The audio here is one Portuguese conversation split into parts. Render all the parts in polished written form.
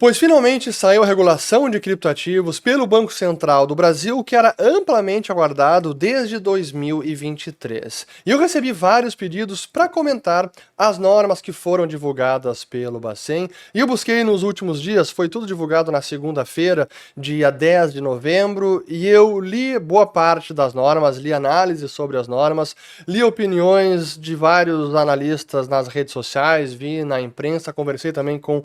Pois finalmente saiu a regulação de criptoativos pelo Banco Central do Brasil, que era amplamente aguardado desde 2023. E eu recebi vários pedidos para comentar as normas que foram divulgadas pelo Bacen, e eu busquei nos últimos dias, foi tudo divulgado na segunda-feira, dia 10 de novembro, e eu li boa parte das normas, li análises sobre as normas, li opiniões de vários analistas nas redes sociais, vi na imprensa, conversei também com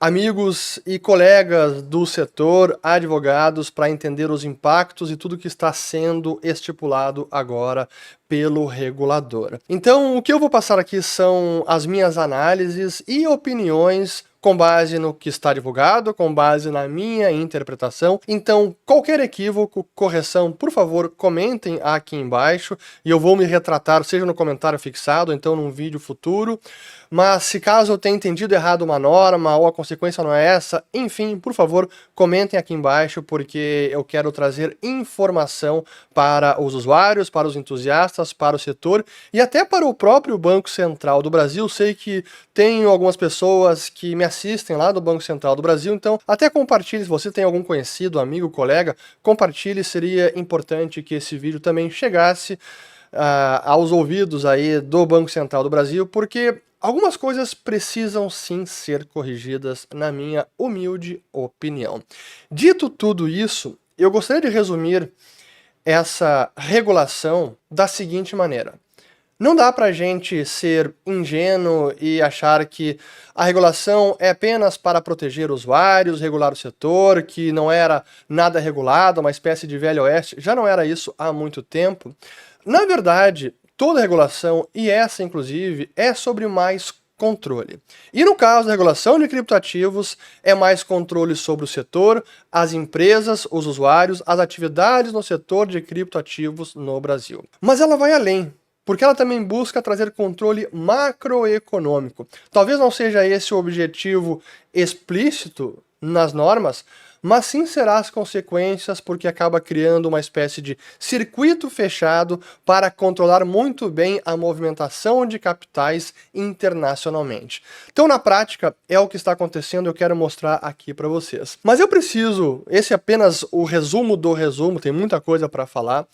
amigos e colegas do setor, advogados, para entender os impactos e tudo que está sendo estipulado agora pelo regulador. Então, o que eu vou passar aqui são as minhas análises e opiniões com base no que está divulgado, com base na minha interpretação. Então, qualquer equívoco, correção, por favor, comentem aqui embaixo e eu vou me retratar, seja no comentário fixado, ou então num vídeo futuro. Mas se caso eu tenha entendido errado uma norma ou a consequência não é essa, enfim, por favor, comentem aqui embaixo, porque eu quero trazer informação para os usuários, para os entusiastas, para o setor e até para o próprio Banco Central do Brasil. Sei que tenho algumas pessoas que me assistem lá do Banco Central do Brasil, então até compartilhe, se você tem algum conhecido, amigo, colega, compartilhe, seria importante que esse vídeo também chegasse aos ouvidos aí do Banco Central do Brasil, porque algumas coisas precisam sim ser corrigidas, na minha humilde opinião. Dito tudo isso, eu gostaria de resumir essa regulação da seguinte maneira. Não dá pra gente ser ingênuo e achar que a regulação é apenas para proteger usuários, regular o setor, que não era nada regulado, uma espécie de velho oeste, já não era isso há muito tempo. Na verdade, toda regulação, e essa inclusive, é sobre mais controle. E no caso da regulação de criptoativos, é mais controle sobre o setor, as empresas, os usuários, as atividades no setor de criptoativos no Brasil. Mas ela vai além, porque ela também busca trazer controle macroeconômico. Talvez não seja esse o objetivo explícito nas normas, mas sim será as consequências, porque acaba criando uma espécie de circuito fechado para controlar muito bem a movimentação de capitais internacionalmente. Então, na prática, é o que está acontecendo, eu quero mostrar aqui para vocês. Mas eu preciso, esse é apenas o resumo do resumo, tem muita coisa para falar.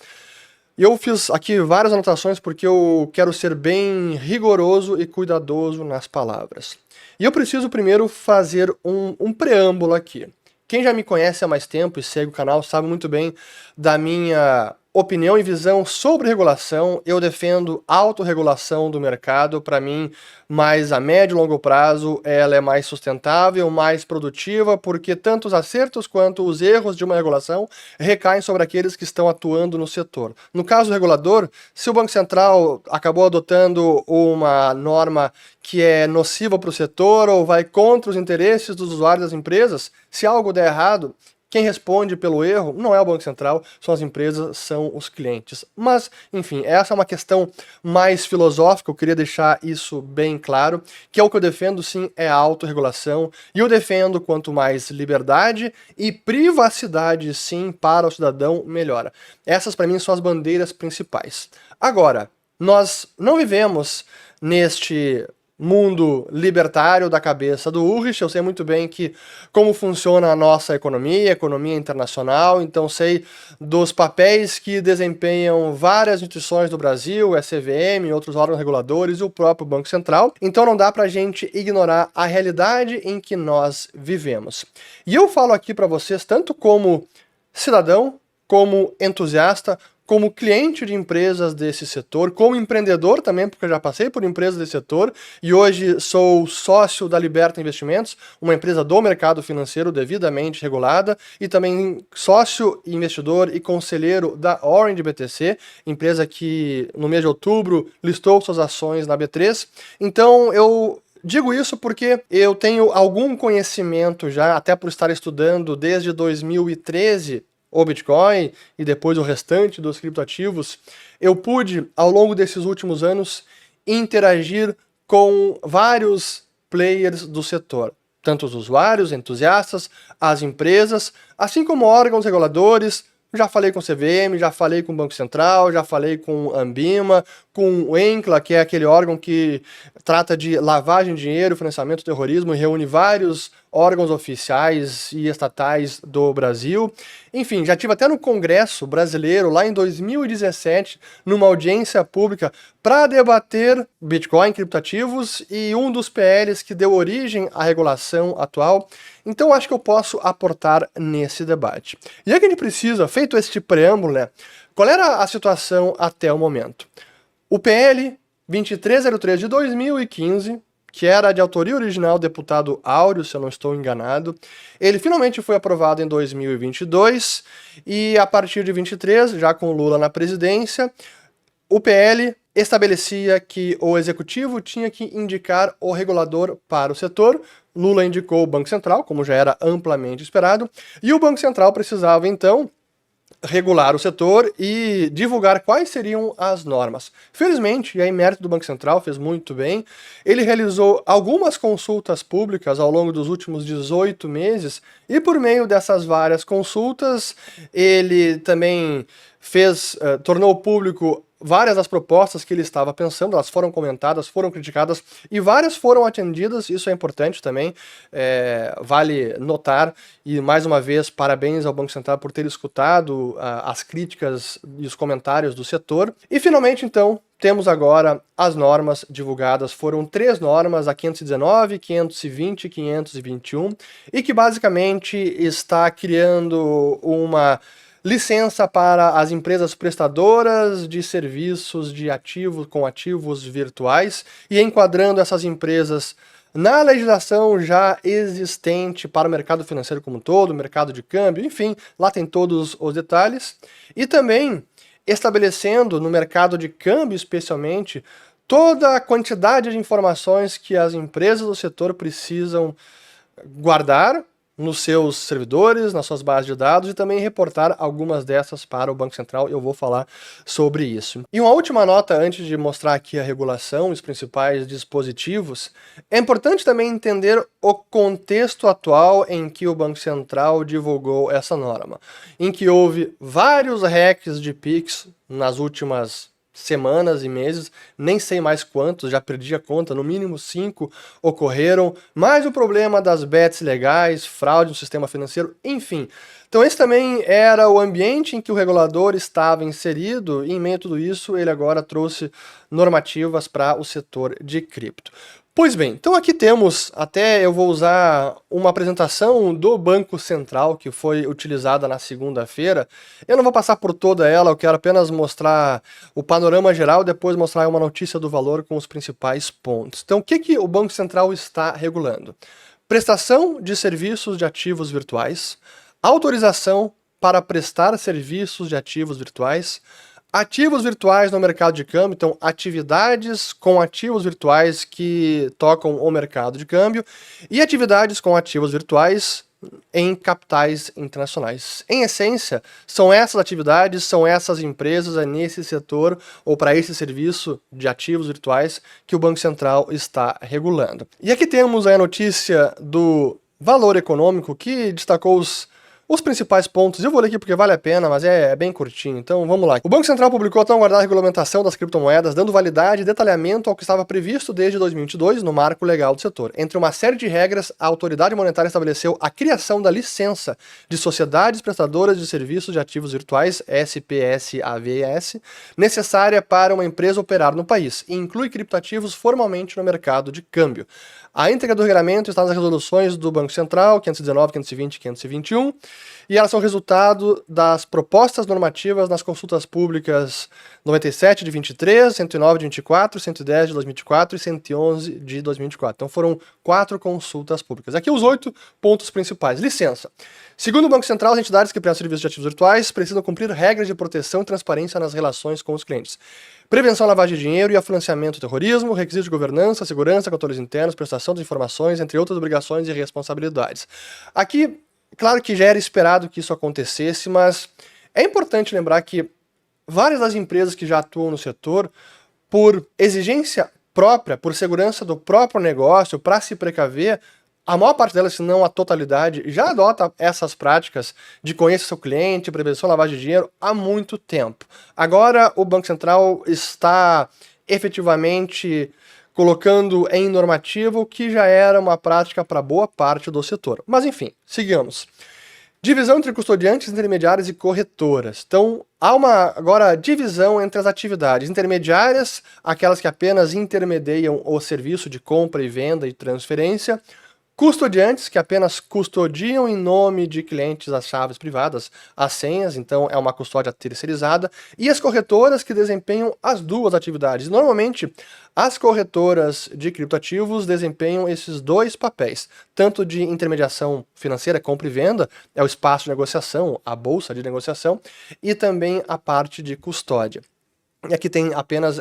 Eu fiz aqui várias anotações porque eu quero ser bem rigoroso e cuidadoso nas palavras. E eu preciso primeiro fazer um preâmbulo aqui. Quem já me conhece há mais tempo e segue o canal sabe muito bem da minha opinião e visão sobre regulação. Eu defendo autorregulação do mercado. Para mim, mais a médio e longo prazo, ela é mais sustentável, mais produtiva, porque tanto os acertos quanto os erros de uma regulação recaem sobre aqueles que estão atuando no setor. No caso do regulador, se o Banco Central acabou adotando uma norma que é nociva para o setor ou vai contra os interesses dos usuários das empresas, se algo der errado, quem responde pelo erro não é o Banco Central, são as empresas, são os clientes. Mas, enfim, essa é uma questão mais filosófica, eu queria deixar isso bem claro, que é o que eu defendo, sim, é a autorregulação, e eu defendo quanto mais liberdade e privacidade, sim, para o cidadão, melhora. Essas, para mim, são as bandeiras principais. Agora, nós não vivemos neste mundo libertário da cabeça do Ulrich. Eu sei muito bem que como funciona a nossa economia internacional, então sei dos papéis que desempenham várias instituições do Brasil, a CVM, outros órgãos reguladores e o próprio Banco Central, então não dá pra gente ignorar a realidade em que nós vivemos. E eu falo aqui para vocês tanto como cidadão, como entusiasta, como cliente de empresas desse setor, como empreendedor também, porque eu já passei por empresas desse setor, e hoje sou sócio da Liberta Investimentos, uma empresa do mercado financeiro devidamente regulada, e também sócio, investidor e conselheiro da Orange BTC, empresa que no mês de outubro listou suas ações na B3. Então eu digo isso porque eu tenho algum conhecimento já, até por estar estudando desde 2013, o Bitcoin e depois o restante dos criptoativos. Eu pude, ao longo desses últimos anos, interagir com vários players do setor, tanto os usuários, entusiastas, as empresas, assim como órgãos reguladores. Já falei com o CVM, já falei com o Banco Central, já falei com o Anbima, com o ENCLA, que é aquele órgão que trata de lavagem de dinheiro, financiamento do terrorismo, e reúne vários órgãos oficiais e estatais do Brasil. Enfim, já tive até no Congresso brasileiro, lá em 2017, numa audiência pública, para debater Bitcoin, criptativos, e um dos PLs que deu origem à regulação atual. Então acho que eu posso aportar nesse debate. E é que a gente precisa, feito este preâmbulo, né, qual era a situação até o momento? O PL 2303 de 2015, que era de autoria original do deputado Áureo, se eu não estou enganado, ele finalmente foi aprovado em 2022, e a partir de 23, já com Lula na presidência, o PL estabelecia que o executivo tinha que indicar o regulador para o setor. Lula indicou o Banco Central, como já era amplamente esperado, e o Banco Central precisava, então, regular o setor e divulgar quais seriam as normas. Felizmente, e aí mérito do Banco Central, fez muito bem, ele realizou algumas consultas públicas ao longo dos últimos 18 meses, e por meio dessas várias consultas, ele também tornou público várias das propostas que ele estava pensando, elas foram comentadas, foram criticadas, e várias foram atendidas, isso é importante também, vale notar, e mais uma vez, parabéns ao Banco Central por ter escutado as críticas e os comentários do setor. E finalmente, então, temos agora as normas divulgadas, foram 3 normas, a 519, 520 e 521, e que basicamente está criando uma licença para as empresas prestadoras de serviços de ativos com ativos virtuais e enquadrando essas empresas na legislação já existente para o mercado financeiro como um todo, mercado de câmbio, enfim, lá tem todos os detalhes. E também estabelecendo no mercado de câmbio especialmente toda a quantidade de informações que as empresas do setor precisam guardar nos seus servidores, nas suas bases de dados, e também reportar algumas dessas para o Banco Central, e eu vou falar sobre isso. E uma última nota antes de mostrar aqui a regulação, os principais dispositivos, é importante também entender o contexto atual em que o Banco Central divulgou essa norma, em que houve vários hacks de Pix nas últimas semanas e meses, nem sei mais quantos, já perdi a conta, no mínimo 5 ocorreram, mais o problema das bets legais, fraude no sistema financeiro, enfim. Então esse também era o ambiente em que o regulador estava inserido, e em meio a tudo isso ele agora trouxe normativas para o setor de cripto. Pois bem, então aqui temos, até eu vou usar uma apresentação do Banco Central que foi utilizada na segunda-feira. Eu não vou passar por toda ela, eu quero apenas mostrar o panorama geral, depois mostrar uma notícia do valor com os principais pontos. Então o que o Banco Central está regulando? Prestação de serviços de ativos virtuais, autorização para prestar serviços de ativos virtuais, ativos virtuais no mercado de câmbio, então atividades com ativos virtuais que tocam o mercado de câmbio, e atividades com ativos virtuais em capitais internacionais. Em essência, são essas atividades, são essas empresas, é nesse setor ou para esse serviço de ativos virtuais que o Banco Central está regulando. E aqui temos a notícia do Valor Econômico, que destacou os principais pontos. Eu vou ler aqui porque vale a pena, mas é bem curtinho, então vamos lá. O Banco Central publicou a tão aguardada regulamentação das criptomoedas, dando validade e detalhamento ao que estava previsto desde 2022 no marco legal do setor. Entre uma série de regras, a autoridade monetária estabeleceu a criação da licença de sociedades prestadoras de serviços de ativos virtuais, SPSAVS, necessária para uma empresa operar no país, e inclui criptativos formalmente no mercado de câmbio. A íntegra do regulamento está nas resoluções do Banco Central, 519, 520 e 521, e elas são resultado das propostas normativas nas consultas públicas 97 de 23, 109 de 24, 110 de 2024 e 111 de 2024. Então foram 4 consultas públicas. Aqui os 8 pontos principais. Licença. Segundo o Banco Central, as entidades que prestam serviços de ativos virtuais precisam cumprir regras de proteção e transparência nas relações com os clientes. Prevenção à lavagem de dinheiro e ao financiamento do terrorismo, requisitos de governança, segurança, controles internos, prestação de informações, entre outras obrigações e responsabilidades. Aqui, claro que já era esperado que isso acontecesse, mas é importante lembrar que várias das empresas que já atuam no setor, por exigência própria, por segurança do próprio negócio, para se precaver, a maior parte delas, se não a totalidade, já adota essas práticas de conhecer seu cliente, prevenção, lavagem de dinheiro há muito tempo. Agora o Banco Central está efetivamente colocando em normativo o que já era uma prática para boa parte do setor. Mas enfim, sigamos. Divisão entre custodiantes, intermediários e corretoras. Então, há uma agora divisão entre as atividades intermediárias, aquelas que apenas intermediam o serviço de compra e venda e transferência, custodiantes, que apenas custodiam em nome de clientes as chaves privadas, as senhas, então é uma custódia terceirizada, e as corretoras, que desempenham as duas atividades. Normalmente, as corretoras de criptoativos desempenham esses dois papéis, tanto de intermediação financeira, compra e venda, é o espaço de negociação, a bolsa de negociação, e também a parte de custódia. E aqui tem apenas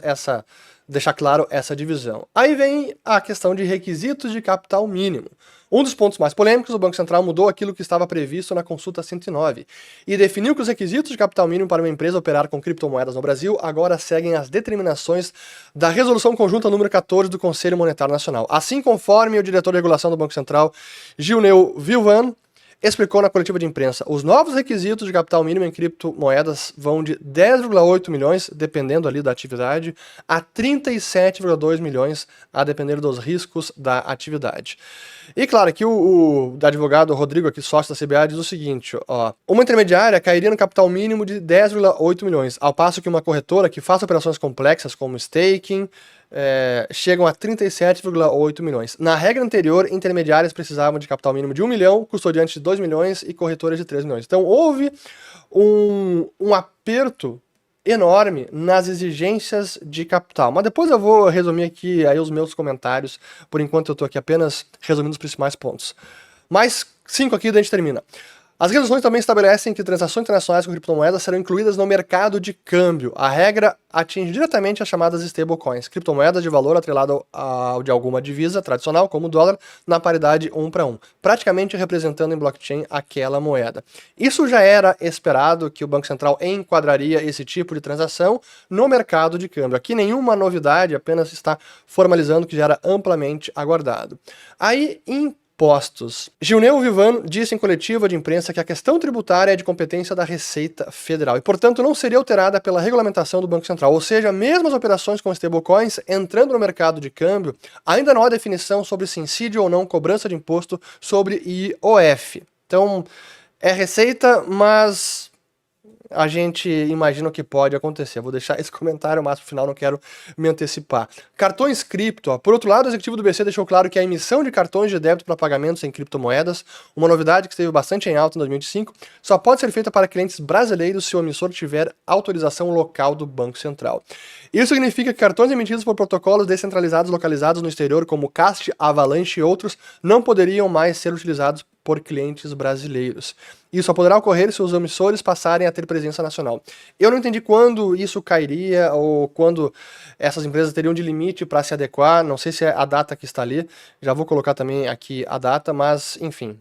deixar claro essa divisão. Aí vem a questão de requisitos de capital mínimo. Um dos pontos mais polêmicos, o Banco Central mudou aquilo que estava previsto na consulta 109 e definiu que os requisitos de capital mínimo para uma empresa operar com criptomoedas no Brasil agora seguem as determinações da Resolução Conjunta número 14 do Conselho Monetário Nacional. Assim, conforme o diretor de regulação do Banco Central, Gilneu Vilvan, explicou na coletiva de imprensa, os novos requisitos de capital mínimo em criptomoedas vão de 10,8 milhões, dependendo ali da atividade, a 37,2 milhões, a depender dos riscos da atividade. E claro, aqui o advogado Rodrigo, aqui sócio da CBA, diz o seguinte, ó, uma intermediária cairia no capital mínimo de 10,8 milhões, ao passo que uma corretora que faça operações complexas como staking, chegam a 37,8 milhões. Na regra anterior, intermediárias precisavam de capital mínimo de 1 milhão, custodiantes de 2 milhões e corretoras de 3 milhões. Então houve um aperto enorme nas exigências de capital. Mas depois eu vou resumir aqui aí os meus comentários, por enquanto eu estou aqui apenas resumindo os principais pontos. Mais 5 aqui, daí a gente termina. As resoluções também estabelecem que transações internacionais com criptomoedas serão incluídas no mercado de câmbio. A regra atinge diretamente as chamadas stablecoins, criptomoedas de valor atrelado ao de alguma divisa tradicional, como o dólar, na paridade 1 para 1, praticamente representando em blockchain aquela moeda. Isso já era esperado, que o Banco Central enquadraria esse tipo de transação no mercado de câmbio. Aqui nenhuma novidade, apenas está formalizando o que já era amplamente aguardado. Aí, impostos. Gilneu Vilvan disse em coletiva de imprensa que a questão tributária é de competência da Receita Federal e, portanto, não seria alterada pela regulamentação do Banco Central. Ou seja, mesmo as operações com stablecoins entrando no mercado de câmbio, ainda não há definição sobre se incide ou não cobrança de imposto sobre IOF. Então, é Receita, mas a gente imagina o que pode acontecer. Vou deixar esse comentário mais pro final, não quero me antecipar. Cartões cripto. Por outro lado, o executivo do BC deixou claro que a emissão de cartões de débito para pagamentos em criptomoedas, uma novidade que esteve bastante em alta em 2005, só pode ser feita para clientes brasileiros se o emissor tiver autorização local do Banco Central. Isso significa que cartões emitidos por protocolos descentralizados localizados no exterior, como Cast, Avalanche e outros, não poderiam mais ser utilizados por clientes brasileiros. Isso só poderá ocorrer se os emissores passarem a ter presença nacional. Eu não entendi quando isso cairia ou quando essas empresas teriam de limite para se adequar. Não sei se é a data que está ali. Já vou colocar também aqui a data, mas enfim,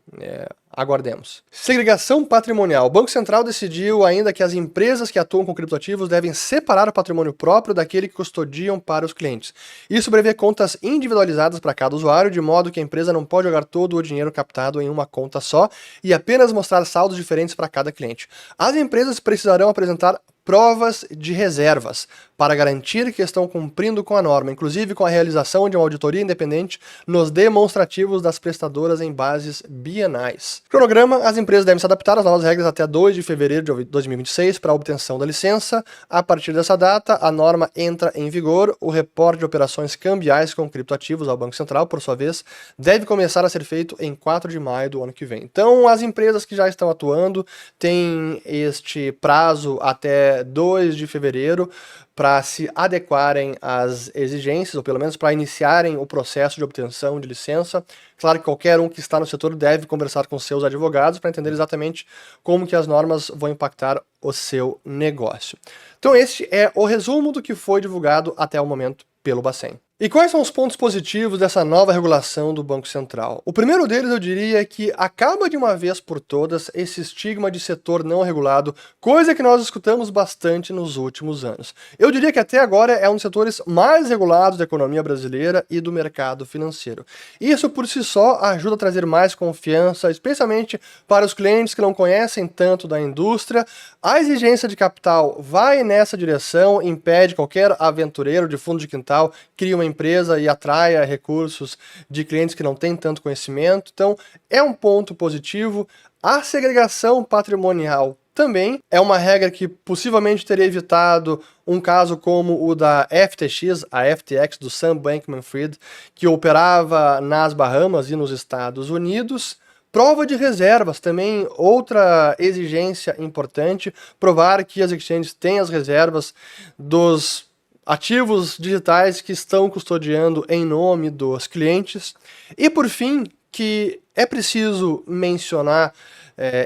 aguardemos. Segregação patrimonial. O Banco Central decidiu ainda que as empresas que atuam com criptoativos devem separar o patrimônio próprio daquele que custodiam para os clientes. Isso prevê contas individualizadas para cada usuário, de modo que a empresa não pode jogar todo o dinheiro captado em uma conta só e apenas mostrar saldos diferentes para cada cliente. As empresas precisarão apresentar provas de reservas para garantir que estão cumprindo com a norma, inclusive com a realização de uma auditoria independente nos demonstrativos das prestadoras em bases bienais. Cronograma: as empresas devem se adaptar às novas regras até 2 de fevereiro de 2026 para a obtenção da licença. A partir dessa data, a norma entra em vigor. O reporte de operações cambiais com criptoativos ao Banco Central, por sua vez, deve começar a ser feito em 4 de maio do ano que vem. Então, as empresas que já estão atuando têm este prazo até 2 de fevereiro para se adequarem às exigências, ou pelo menos para iniciarem o processo de obtenção de licença. Claro que qualquer um que está no setor deve conversar com seus advogados para entender exatamente como que as normas vão impactar o seu negócio. Então este é o resumo do que foi divulgado até o momento pelo Bacen. E quais são os pontos positivos dessa nova regulação do Banco Central? O primeiro deles, eu diria, é que acaba de uma vez por todas esse estigma de setor não regulado, coisa que nós escutamos bastante nos últimos anos. Eu diria que até agora é um dos setores mais regulados da economia brasileira e do mercado financeiro. Isso por si só ajuda a trazer mais confiança, especialmente para os clientes que não conhecem tanto da indústria, A exigência de capital vai nessa direção, impede qualquer aventureiro de fundo de quintal crie uma empresa e atraia recursos de clientes que não têm tanto conhecimento. Então, é um ponto positivo. A segregação patrimonial também é uma regra que possivelmente teria evitado um caso como o da FTX, a FTX do Sam Bankman-Fried, que operava nas Bahamas e nos Estados Unidos. Prova de reservas, também outra exigência importante, provar que as exchanges têm as reservas dos ativos digitais que estão custodiando em nome dos clientes. E por fim, que é preciso mencionar,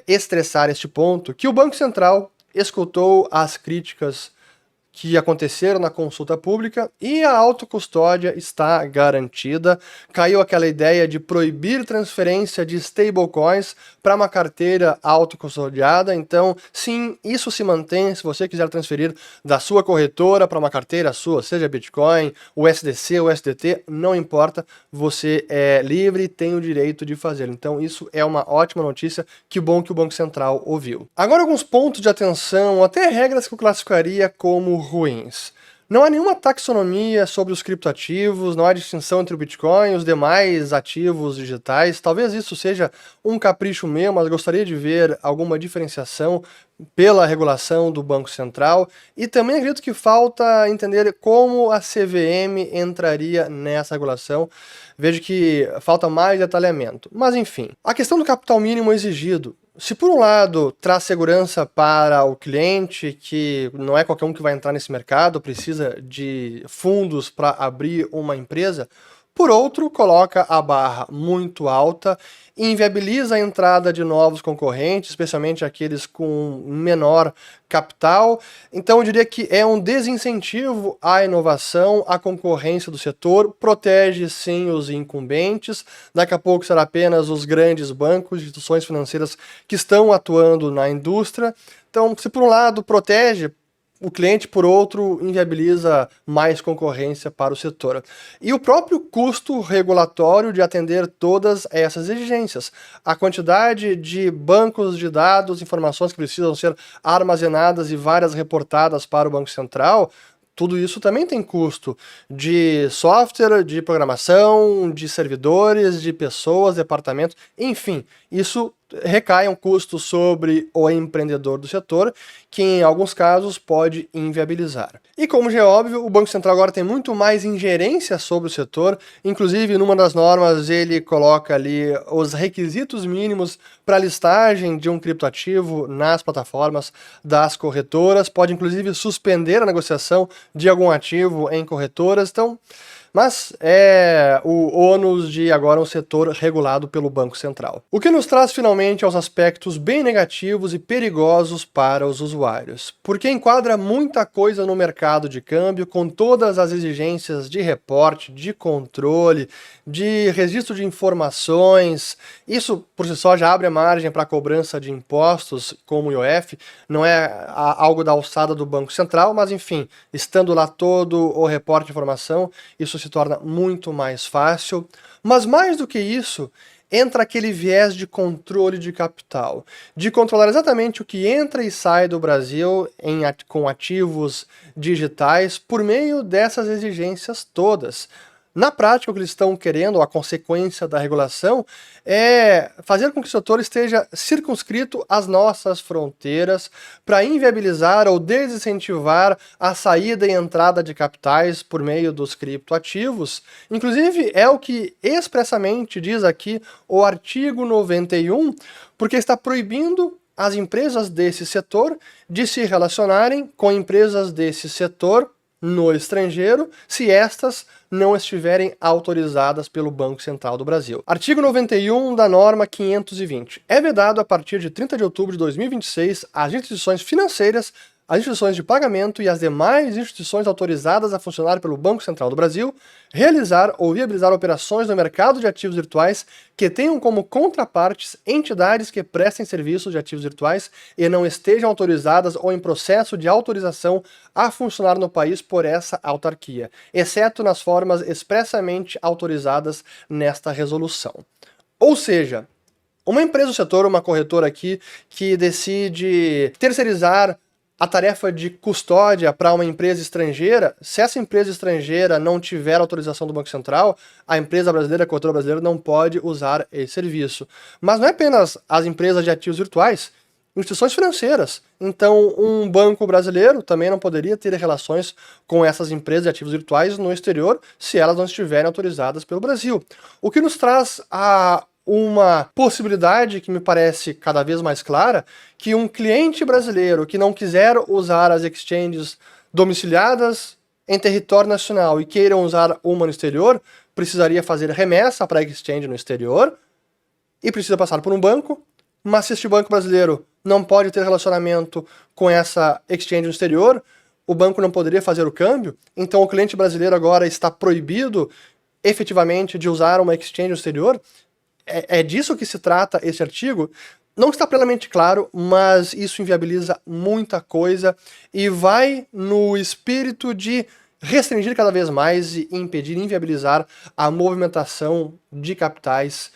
estressar este ponto, que o Banco Central escutou as críticas que aconteceram na consulta pública e a autocustódia está garantida. Caiu aquela ideia de proibir transferência de stablecoins para uma carteira autocustodiada. Então, sim, isso se mantém. Se você quiser transferir da sua corretora para uma carteira sua, seja Bitcoin, USDC, USDT, não importa, você é livre e tem o direito de fazer. Então, isso é uma ótima notícia. Que bom que o Banco Central ouviu. Agora, alguns pontos de atenção, até regras que eu classificaria como ruins. Não há nenhuma taxonomia sobre os criptoativos, não há distinção entre o Bitcoin e os demais ativos digitais. Talvez isso seja um capricho meu, mas gostaria de ver alguma diferenciação pela regulação do Banco Central. E também acredito que falta entender como a CVM entraria nessa regulação. Vejo que falta mais detalhamento. Mas enfim, a questão do capital mínimo exigido. Se por um lado traz segurança para o cliente, que não é qualquer um que vai entrar nesse mercado, precisa de fundos para abrir uma empresa, por outro, coloca a barra muito alta e inviabiliza a entrada de novos concorrentes, especialmente aqueles com menor capital. Então eu diria que é um desincentivo à inovação, à concorrência do setor, protege sim os incumbentes, daqui a pouco será apenas os grandes bancos, instituições financeiras que estão atuando na indústria. Então, se por um lado protege o cliente, por outro, inviabiliza mais concorrência para o setor. E o próprio custo regulatório de atender todas essas exigências. A quantidade de bancos de dados, informações que precisam ser armazenadas e várias reportadas para o Banco Central, tudo isso também tem custo de software, de programação, de servidores, de pessoas, departamentos, enfim, isso recai um custo sobre o empreendedor do setor, que em alguns casos pode inviabilizar. E como já é óbvio, o Banco Central agora tem muito mais ingerência sobre o setor, inclusive numa das normas ele coloca ali os requisitos mínimos para listagem de um criptoativo nas plataformas das corretoras, pode inclusive suspender a negociação de algum ativo em corretoras, então... Mas é o ônus de agora um setor regulado pelo Banco Central. O que nos traz finalmente aos aspectos bem negativos e perigosos para os usuários, porque enquadra muita coisa no mercado de câmbio com todas as exigências de reporte, de controle, de registro de informações. Isso por si só já abre a margem para a cobrança de impostos, como o IOF, não é algo da alçada do Banco Central, mas enfim, estando lá todo o reporte de informação, isso se torna muito mais fácil. Mas mais do que isso, entra aquele viés de controle de capital, de controlar exatamente o que entra e sai do Brasil com ativos digitais por meio dessas exigências todas. Na prática, o que eles estão querendo, a consequência da regulação, é fazer com que o setor esteja circunscrito às nossas fronteiras para inviabilizar ou desincentivar a saída e entrada de capitais por meio dos criptoativos. Inclusive, é o que expressamente diz aqui o artigo 91, porque está proibindo as empresas desse setor de se relacionarem com empresas desse setor no estrangeiro, se estas não estiverem autorizadas pelo Banco Central do Brasil. Artigo 91 da norma 520. É vedado a partir de 30 de outubro de 2026 às instituições financeiras, as instituições de pagamento e as demais instituições autorizadas a funcionar pelo Banco Central do Brasil realizar ou viabilizar operações no mercado de ativos virtuais que tenham como contrapartes entidades que prestem serviços de ativos virtuais e não estejam autorizadas ou em processo de autorização a funcionar no país por essa autarquia, exceto nas formas expressamente autorizadas nesta resolução. Ou seja, Uma empresa do setor, uma corretora aqui, que decide terceirizar a tarefa de custódia para uma empresa estrangeira, se essa empresa estrangeira não tiver autorização do Banco Central, a empresa brasileira, a corretora brasileira, não pode usar esse serviço. Mas não é apenas as empresas de ativos virtuais, instituições financeiras. Então, um banco brasileiro também não poderia ter relações com essas empresas de ativos virtuais no exterior se elas não estiverem autorizadas pelo Brasil. O que nos traz a uma possibilidade que me parece cada vez mais clara, que um cliente brasileiro que não quiser usar as exchanges domiciliadas em território nacional e queiram usar uma no exterior, precisaria fazer remessa para a exchange no exterior e precisa passar por um banco, mas se este banco brasileiro não pode ter relacionamento com essa exchange no exterior, o banco não poderia fazer o câmbio, então o cliente brasileiro agora está proibido efetivamente de usar uma exchange no exterior. É disso que se trata esse artigo? Não está plenamente claro, mas isso inviabiliza muita coisa e vai no espírito de restringir cada vez mais e impedir, inviabilizar a movimentação de capitais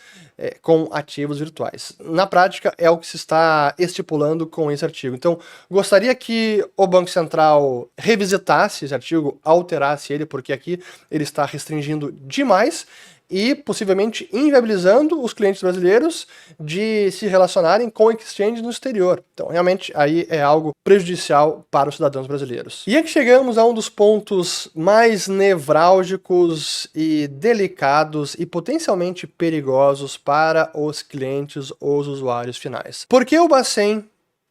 com ativos virtuais. Na prática, é o que se está estipulando com esse artigo. Então, gostaria que o Banco Central revisitasse esse artigo, alterasse ele, porque aqui ele está restringindo demais e possivelmente inviabilizando os clientes brasileiros de se relacionarem com exchanges no exterior. Então, realmente, aí é algo prejudicial para os cidadãos brasileiros. E aqui chegamos a um dos pontos mais nevrálgicos e delicados e potencialmente perigosos para os clientes ou os usuários finais. Por que o Bacen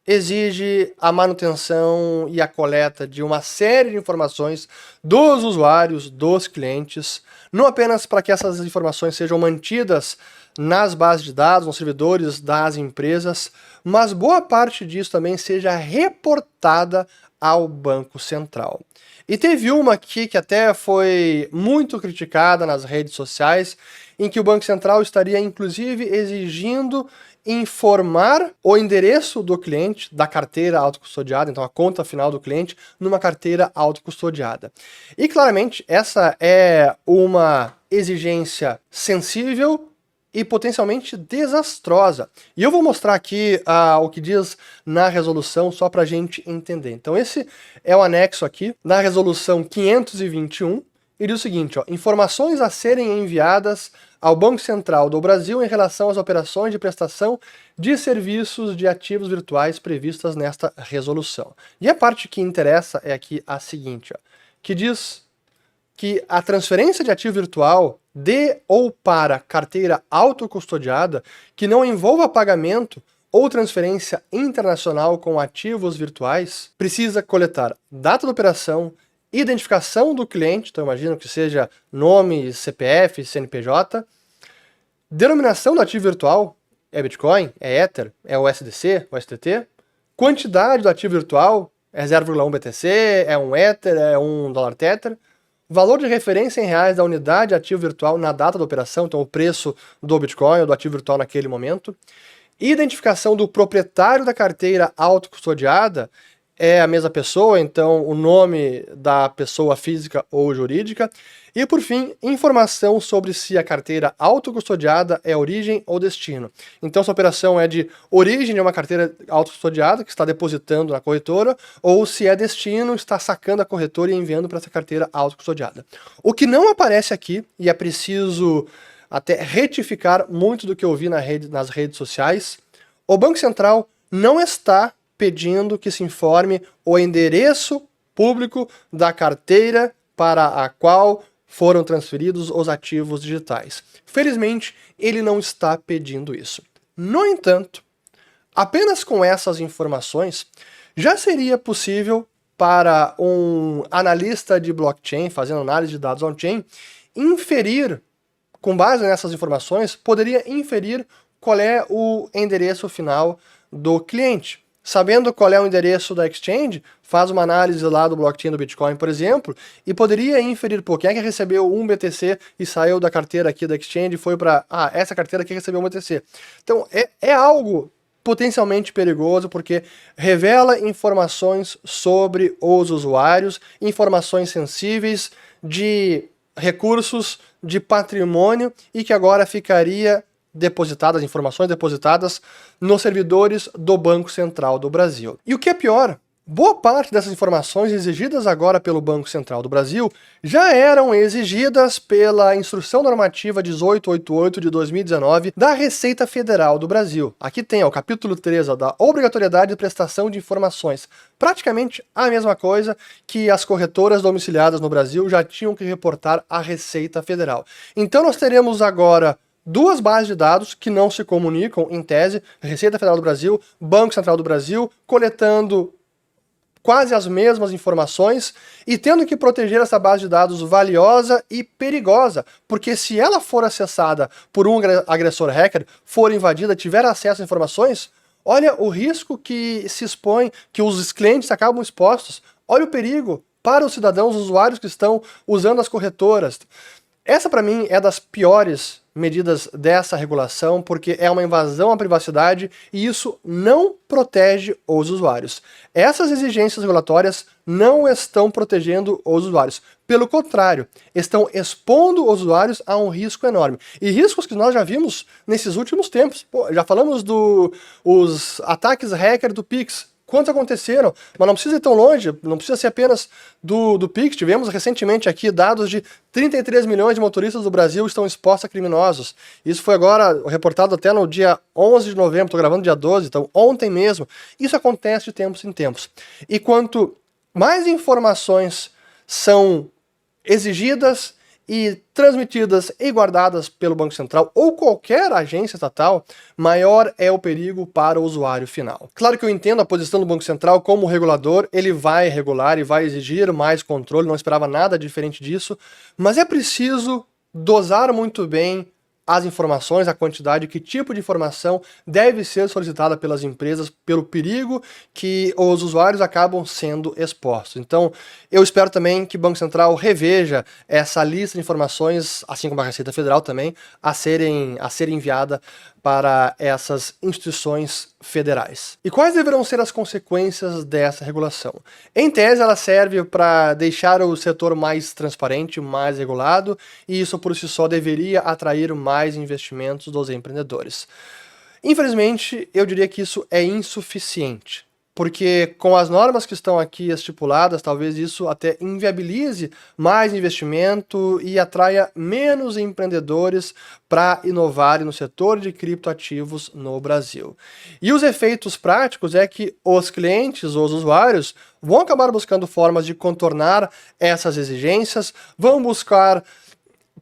exige a manutenção e a coleta de uma série de informações dos usuários, dos clientes, não apenas para que essas informações sejam mantidas nas bases de dados, nos servidores das empresas, mas boa parte disso também seja reportada ao Banco Central. E teve uma aqui que até foi muito criticada nas redes sociais, em que o Banco Central estaria inclusive exigindo informar o endereço do cliente da carteira autocustodiada, então a conta final do cliente, numa carteira autocustodiada. E claramente essa é uma exigência sensível e potencialmente desastrosa. E eu vou mostrar aqui o que diz na resolução, só para a gente entender. Então esse é o anexo aqui, na resolução 521, e diz o seguinte, informações a serem enviadas ao Banco Central do Brasil em relação às operações de prestação de serviços de ativos virtuais previstas nesta resolução. E a parte que interessa é aqui a seguinte, que diz que a transferência de ativo virtual de ou para carteira autocustodiada que não envolva pagamento ou transferência internacional com ativos virtuais precisa coletar data da operação, identificação do cliente, então imagino que seja nome, CPF, CNPJ, denominação do ativo virtual, é Bitcoin, é Ether, é o USDC, o STT, quantidade do ativo virtual, é 0,1 BTC, é um Ether, é um dólar Tether, valor de referência em reais da unidade ativo virtual na data da operação, então o preço do Bitcoin ou do ativo virtual naquele momento, identificação do proprietário da carteira autocustodiada, é a mesma pessoa, então o nome da pessoa física ou jurídica. E por fim, informação sobre se a carteira autocustodiada é origem ou destino. Então se a operação é de origem de uma carteira autocustodiada, que está depositando na corretora, ou se é destino, está sacando a corretora e enviando para essa carteira autocustodiada. O que não aparece aqui, e é preciso até retificar muito do que eu vi nas redes sociais, o Banco Central não está pedindo que se informe o endereço público da carteira para a qual foram transferidos os ativos digitais. Felizmente, ele não está pedindo isso. No entanto, apenas com essas informações, já seria possível para um analista de blockchain, fazendo análise de dados on-chain, inferir, com base nessas informações, poderia inferir qual é o endereço final do cliente. Sabendo qual é o endereço da exchange, faz uma análise lá do blockchain do Bitcoin, por exemplo, e poderia inferir, pô, quem é que recebeu 1 BTC e saiu da carteira aqui da exchange e foi para, essa carteira aqui recebeu 1 BTC. Então, é algo potencialmente perigoso, porque revela informações sobre os usuários, informações sensíveis de recursos, de patrimônio, e que agora ficaria depositadas, informações depositadas nos servidores do Banco Central do Brasil. E o que é pior, boa parte dessas informações exigidas agora pelo Banco Central do Brasil já eram exigidas pela Instrução Normativa 1888 de 2019 da Receita Federal do Brasil. Aqui tem o capítulo 3 da obrigatoriedade de prestação de informações. Praticamente a mesma coisa que as corretoras domiciliadas no Brasil já tinham que reportar à Receita Federal. Então nós teremos agora duas bases de dados que não se comunicam, em tese, Receita Federal do Brasil, Banco Central do Brasil, coletando quase as mesmas informações e tendo que proteger essa base de dados valiosa e perigosa, porque se ela for acessada por um agressor hacker, for invadida, tiver acesso às informações, olha o risco que se expõe, que os clientes acabam expostos, olha o perigo para os cidadãos, os usuários que estão usando as corretoras. Essa, para mim, é das piores medidas dessa regulação, porque é uma invasão à privacidade e isso não protege os usuários. Essas exigências regulatórias não estão protegendo os usuários. Pelo contrário, estão expondo os usuários a um risco enorme. E riscos que nós já vimos nesses últimos tempos. Pô, já falamos dos ataques hacker do Pix. Quantos aconteceram? Mas não precisa ir tão longe, não precisa ser apenas do Pix. Tivemos recentemente aqui dados de 33 milhões de motoristas do Brasil estão expostos a criminosos. Isso foi agora reportado até no dia 11 de novembro, estou gravando dia 12, então ontem mesmo. Isso acontece de tempos em tempos. E quanto mais informações são exigidas e transmitidas e guardadas pelo Banco Central ou qualquer agência estatal, maior é o perigo para o usuário final. Claro que eu entendo a posição do Banco Central como regulador, ele vai regular e vai exigir mais controle, não esperava nada diferente disso, mas é preciso dosar muito bem as informações, a quantidade, que tipo de informação deve ser solicitada pelas empresas pelo perigo que os usuários acabam sendo expostos. Então, eu espero também que o Banco Central reveja essa lista de informações, assim como a Receita Federal também, a ser enviada para essas instituições federais. E quais deverão ser as consequências dessa regulação? Em tese, ela serve para deixar o setor mais transparente, mais regulado, e isso por si só deveria atrair mais investimentos dos empreendedores. Infelizmente, eu diria que isso é insuficiente, porque com as normas que estão aqui estipuladas, talvez isso até inviabilize mais investimento e atraia menos empreendedores para inovarem no setor de criptoativos no Brasil. E os efeitos práticos é que os clientes, os usuários, vão acabar buscando formas de contornar essas exigências, vão buscar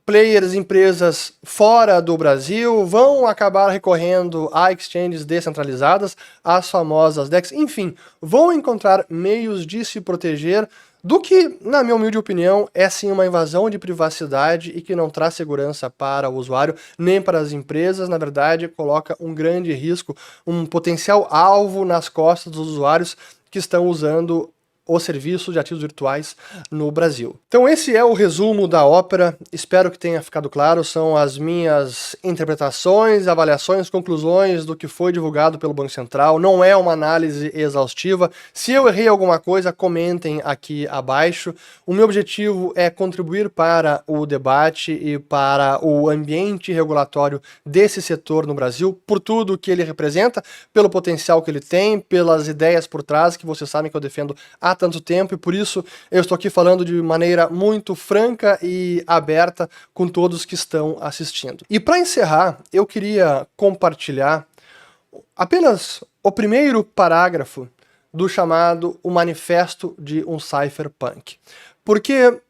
players, empresas fora do Brasil, vão acabar recorrendo a exchanges descentralizadas, as famosas DEX, enfim, vão encontrar meios de se proteger do que, na minha humilde opinião, é sim uma invasão de privacidade e que não traz segurança para o usuário, nem para as empresas, na verdade, coloca um grande risco, um potencial alvo nas costas dos usuários que estão usando o serviço de ativos virtuais no Brasil. Então esse é o resumo da ópera, espero que tenha ficado claro, são as minhas interpretações, avaliações, conclusões do que foi divulgado pelo Banco Central, não é uma análise exaustiva, se eu errei alguma coisa, comentem aqui abaixo, o meu objetivo é contribuir para o debate e para o ambiente regulatório desse setor no Brasil, por tudo que ele representa, pelo potencial que ele tem, pelas ideias por trás, que vocês sabem que eu defendo há tanto tempo, e por isso eu estou aqui falando de maneira muito franca e aberta com todos que estão assistindo. E para encerrar, eu queria compartilhar apenas o primeiro parágrafo do chamado O Manifesto de um Cypherpunk. Porque,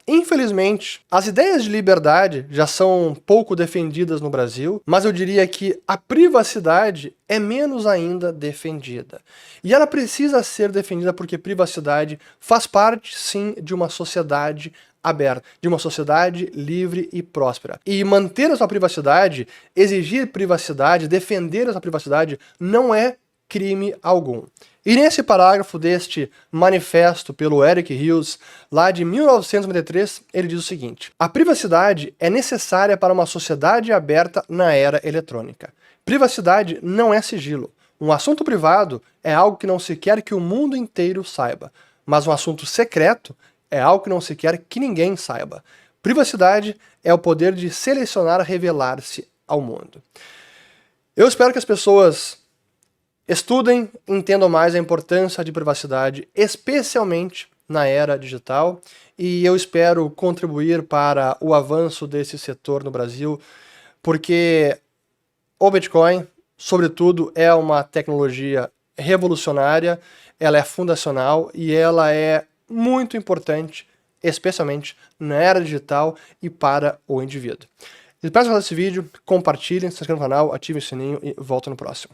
infelizmente, as ideias de liberdade já são pouco defendidas no Brasil, mas eu diria que a privacidade é menos ainda defendida. E ela precisa ser defendida porque privacidade faz parte, sim, de uma sociedade aberta, de uma sociedade livre e próspera. E manter a sua privacidade, exigir privacidade, defender a sua privacidade, não é crime algum. E nesse parágrafo deste manifesto pelo Eric Rios, lá de 1993, ele diz o seguinte: a privacidade é necessária para uma sociedade aberta na era eletrônica. Privacidade não é sigilo. Um assunto privado é algo que não se quer que o mundo inteiro saiba, mas um assunto secreto é algo que não se quer que ninguém saiba. Privacidade é o poder de selecionar revelar-se ao mundo. Eu espero que as pessoas estudem, entendam mais a importância de privacidade, especialmente na era digital, e eu espero contribuir para o avanço desse setor no Brasil, porque o Bitcoin, sobretudo, é uma tecnologia revolucionária, ela é fundacional e ela é muito importante, especialmente na era digital e para o indivíduo. Espero que vocês gostem desse vídeo, compartilhem, se inscrevam no canal, ativem o sininho e volto no próximo.